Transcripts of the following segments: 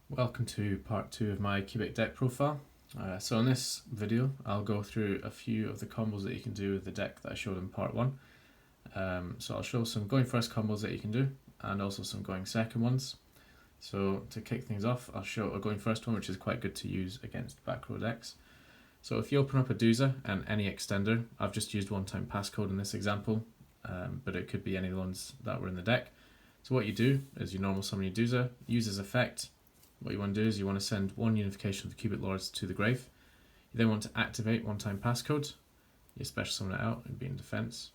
Welcome to part 2 of my cubic deck profile. So in this video I'll go through a few of the combos that you can do with the deck that I showed in part 1. So I'll show some going first combos that you can do and also some going second ones. So to kick things off, I'll show a going first one which is quite good to use against back row decks. So if you open up a doozer and any extender, I've just used one-time passcode in this example, but it could be any ones that were in the deck. So what you do is you normal summon your doozer, use as effect. What you want to do is you want to send one unification of the cubic lords to the grave. You then want to activate one-time passcode. You special summon it out and be in defense.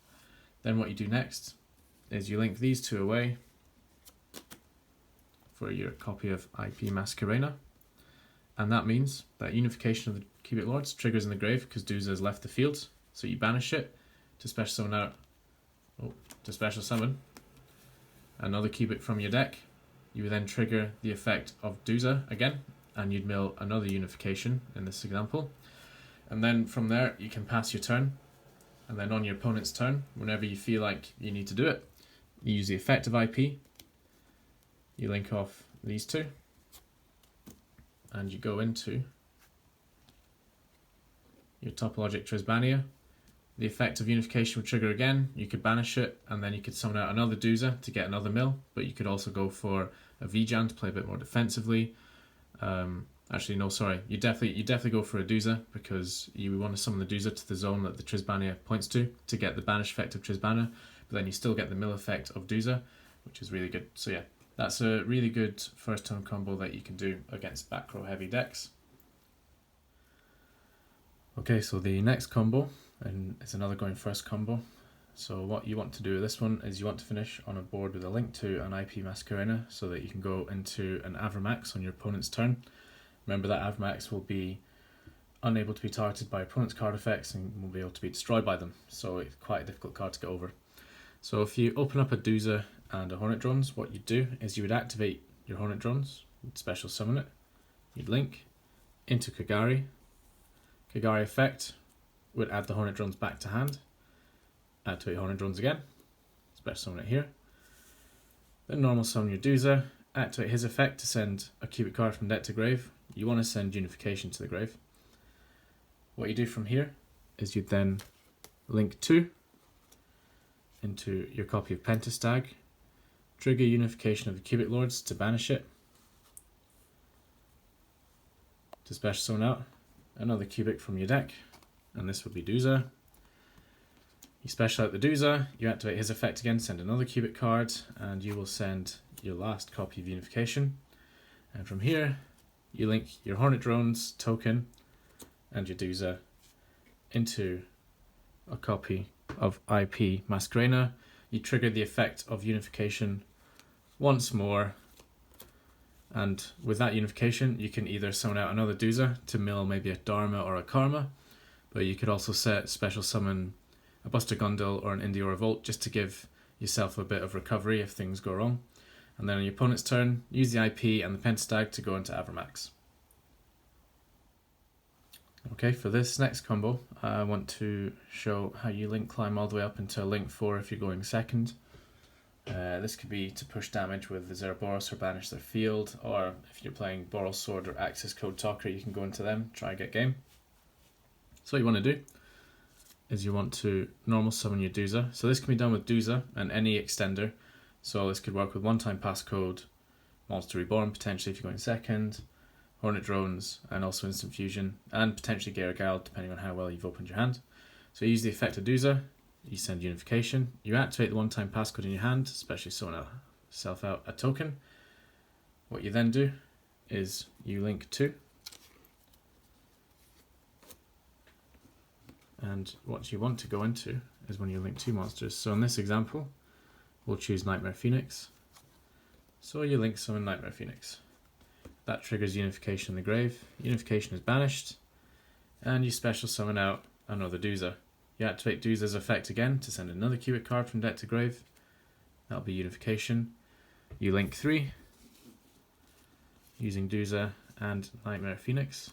Then what you do next is you link these two away for your copy of IP Masquerena. And that means that unification of the cubic lords triggers in the grave because Doozer has left the field. So you banish it to special summon out, to special summon another cubic from your deck. You would then trigger the effect of Doozer again, and you'd mill another unification in this example. And then from there, you can pass your turn. And then on your opponent's turn, whenever you feel like you need to do it, you use the effect of IP. You link off these two, and you go into your topologic Trisbania. The effect of unification would trigger again. You could banish it, and then you could summon out another Doozer to get another mill, but you could also go for a Vjan to play a bit more defensively. Actually, no, sorry. You definitely go for a Doozer because you want to summon the Doozer to the zone that the Trisbania points to get the banish effect of Trisbania, but then you still get the mill effect of Doozer, which is really good. So yeah, that's a really good first turn combo that you can do against back row heavy decks. Okay, so the next combo, and it's another going first combo. So what you want to do with this one is you want to finish on a board with a link to an IP Masquerena so that you can go into an Avramax on your opponent's turn. Remember that Avramax will be unable to be targeted by opponent's card effects and will be able to be destroyed by them. So it's quite a difficult card to get over. So if you open up a Doozer and a Hornet Drones, what you'd do is you would activate your Hornet Drones, you'd special summon it, you'd link into Kagari. Kagari effect would add the Hornet Drones back to hand. Activate Hornet Drones again, special summon it here. Then normal summon your Doozer, activate his effect to send a cubic card from deck to grave. You want to send unification to the grave. What you do from here is you'd then link 2 into your copy of Pentastag, trigger unification of the cubic lords to banish it, to special summon out another cubic from your deck, and this would be Doozer. You special out the Doozer, you activate his effect again, send another cubic card, and you will send your last copy of unification. And from here, you link your Hornet Drones token and your Doozer into a copy of IP Masquerena. You trigger the effect of unification once more, and with that unification, you can either summon out another Doozer to mill maybe a Dharma or a Karma, but you could also special summon a Buster Gundle or an Indie or a Volt just to give yourself a bit of recovery if things go wrong. And then on your opponent's turn, use the IP and the Pentastag to go into Avramax. Okay, for this next combo, I want to show how you link climb all the way up into link 4 if you're going second. This could be to push damage with the Zeraboros or banish their field, or if you're playing Boral Sword or Axis Code Talker, you can go into them, try and get game. So what you want to do is you want to normal summon your Doozer. So this can be done with Doozer and any extender. So this could work with one-time passcode, Monster Reborn potentially if you're going second, Hornet Drones, and also Instant Fusion, and potentially Garagale depending on how well you've opened your hand. So you use the effect of Doozer, you send unification, you activate the one-time passcode in your hand, especially summon yourself out a token. What you then do is you link 2. And what you want to go into is when you link 2 monsters. So in this example, we'll choose Nightmare Phoenix. So you link summon Nightmare Phoenix. That triggers unification in the grave. Unification is banished, and you special summon out another Doozer. You activate Doozer's effect again to send another cubic card from deck to grave. That'll be unification. You link 3 using Doozer and Nightmare Phoenix.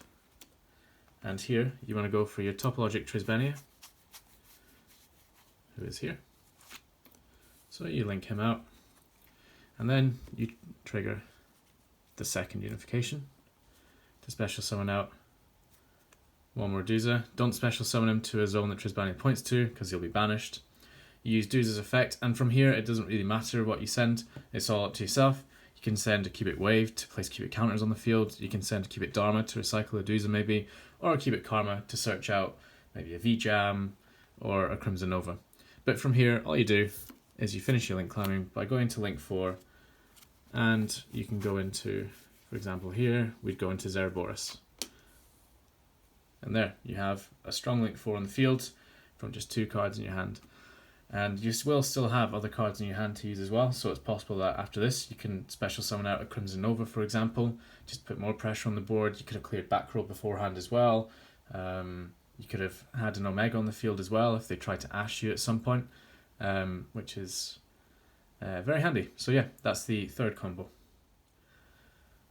And here you want to go for your topologic Trisbania, who is here. So you link him out, and then you trigger the second unification to special summon out one more Doozer. Don't special summon him to a zone that Trisbani points to because he'll be banished. You use Doozer's effect, and from here it doesn't really matter what you send, it's all up to yourself. You can send a Cubic Wave to place Cubic counters on the field, you can send a Cubic Dharma to recycle a Doozer maybe, or a Cubic Karma to search out maybe a V-Jam or a Crimson Nova. But from here, all you do is you finish your link climbing by going to link 4, and you can go into, for example here, we'd go into Zerboris. And there, you have a strong link 4 on the field from just 2 cards in your hand. And you will still have other cards in your hand to use as well, so it's possible that after this you can special summon out a Crimson Nova, for example, just put more pressure on the board. You could have cleared back row beforehand as well. You could have had an Omega on the field as well if they tried to Ash you at some point, which is very handy. So yeah, that's the third combo.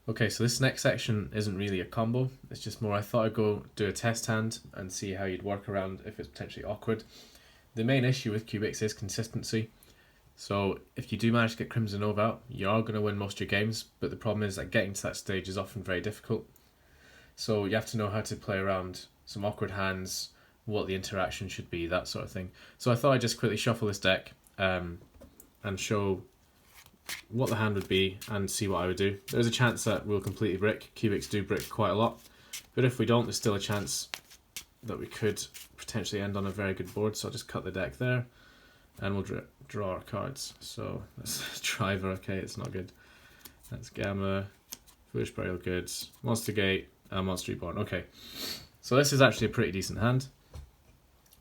Okay, so this next section isn't really a combo, it's just more I thought I'd go do a test hand and see how you'd work around if it's potentially awkward. The main issue with Cubics is consistency. So if you do manage to get Crimson Nova out, you are going to win most of your games, but the problem is that getting to that stage is often very difficult. So you have to know how to play around some awkward hands, what the interaction should be, that sort of thing. So I thought I'd just quickly shuffle this deck and show what the hand would be and see what I would do. There's a chance that we'll completely brick. Cubics do brick quite a lot, but if we don't, there's still a chance that we could potentially end on a very good board. So I'll just cut the deck there and we'll draw our cards. So that's Driver, okay, it's not good. That's Gamma, Foolish Burial Goods, Monster Gate, and Monster Reborn. Okay, so this is actually a pretty decent hand.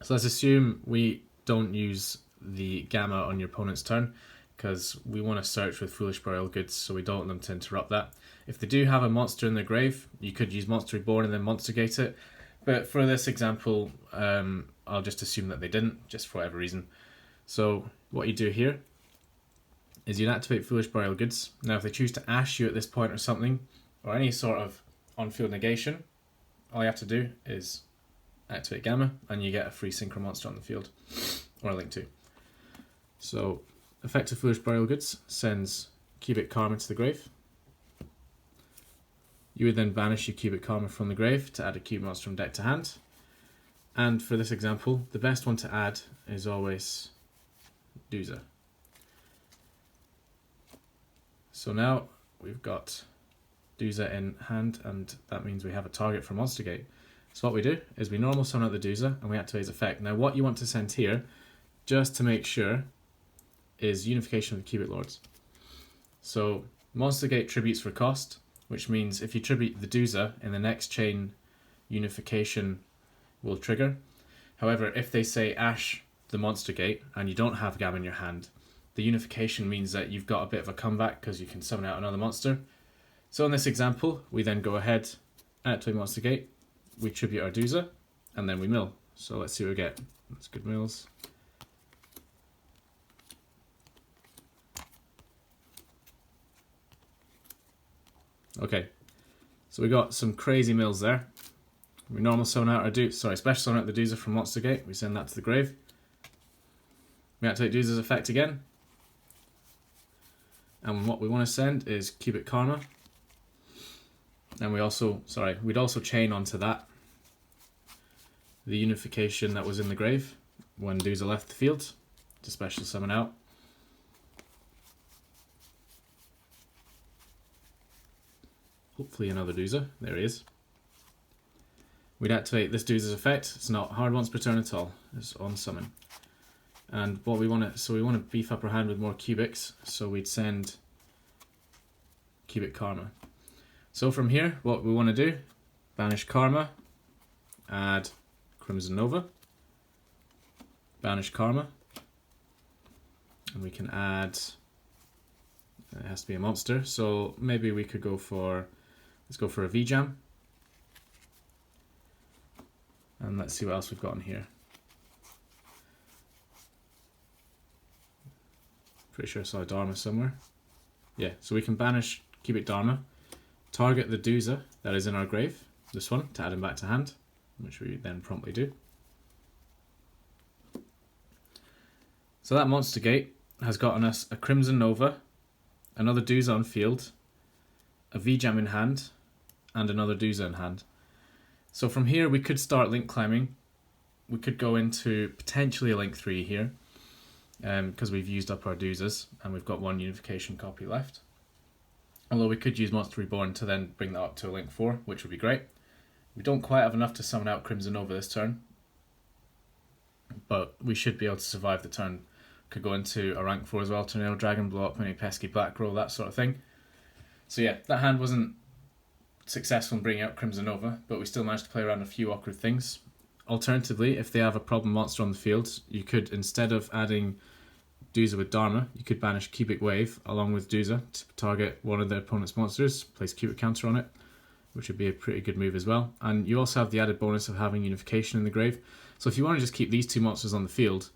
So let's assume we don't use the Gamma on your opponent's turn because we want to search with Foolish Burial Goods, so we don't want them to interrupt that. If they do have a monster in their grave, you could use Monster Reborn and then Monster Gate it. But for this example, I'll just assume that they didn't, just for whatever reason. So what you do here is you'd activate Foolish Burial Goods. Now if they choose to Ash you at this point or something, or any sort of on-field negation, all you have to do is activate Gamma and you get a free Synchro Monster on the field, or a Link 2. So effective Foolish Burial Goods sends Cubic Karma to the grave. You would then banish your Cubic Karma from the grave to add a Cube Monster from deck to hand. And for this example, the best one to add is always Doozer. So now we've got Doozer in hand, and that means we have a target for Monster Gate. So what we do is we normal summon out the Doozer and we activate his effect. Now what you want to send here, just to make sure, is Unification of the Cubic Lords. So Monster Gate tributes for cost, which means if you tribute the Doozer in the next chain, Unification will trigger. However, if they say Ash the Monster Gate and you don't have Gamma in your hand, the Unification means that you've got a bit of a comeback because you can summon out another monster. So in this example, we then go ahead, activate Monster Gate, we tribute our Doozer, and then we mill. So let's see what we get. That's good mills. Okay, so we got some crazy mills there. We normal summon out our special summon out the Doozer from Monster Gate. We send that to the grave. We activate Doozer's effect again. And what we want to send is Cubic Karma. And we'd also chain onto that the Unification that was in the grave when Doozer left the field to special summon out. Hopefully another Doozer. There he is. We'd activate this Doozer's effect. It's not hard once per turn at all. It's on summon. And what we want to beef up our hand with more cubics. So we'd send Cubic Karma. So from here, what we want to do, banish Karma, add Crimson Nova, banish Karma, and we can add. It has to be a monster. So maybe we could go for. Let's go for a V-Jam. And let's see what else we've got in here. Pretty sure I saw a Dharma somewhere. Yeah, so we can banish Cubic Dharma, target the Doozer that is in our grave, this one, to add him back to hand, which we then promptly do. So that Monster Gate has gotten us a Crimson Nova, another Doozer on field, a V-Jam in hand, and another Dooza in hand. So from here we could start link climbing. We could go into potentially a link 3 here, because we've used up our Doozas and we've got one unification copy left. Although we could use Monster Reborn to then bring that up to a link 4, which would be great. We don't quite have enough to summon out Crimson Nova this turn, but we should be able to survive the turn. Could go into a rank 4 as well, Tornado Dragon, blow up any pesky black roll, that sort of thing. So yeah, that hand wasn't successful in bringing out Crimson Nova, but we still managed to play around a few awkward things. Alternatively, if they have a problem monster on the field, you could, instead of adding Dooza with Dharma, you could banish Cubic Wave along with Dooza to target one of their opponent's monsters, place Cubic Counter on it, which would be a pretty good move as well. And you also have the added bonus of having Unification in the grave. So if you want to just keep these two monsters on the field,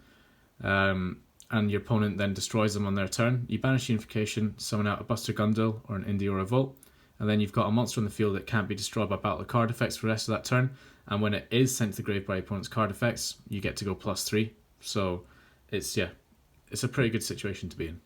and your opponent then destroys them on their turn, you banish Unification, summon out a Buster Gundle or an Indie or a Volt, and then you've got a monster on the field that can't be destroyed by battle card effects for the rest of that turn, and when it is sent to the grave by your opponent's card effects, you get to go +3. So it's a pretty good situation to be in.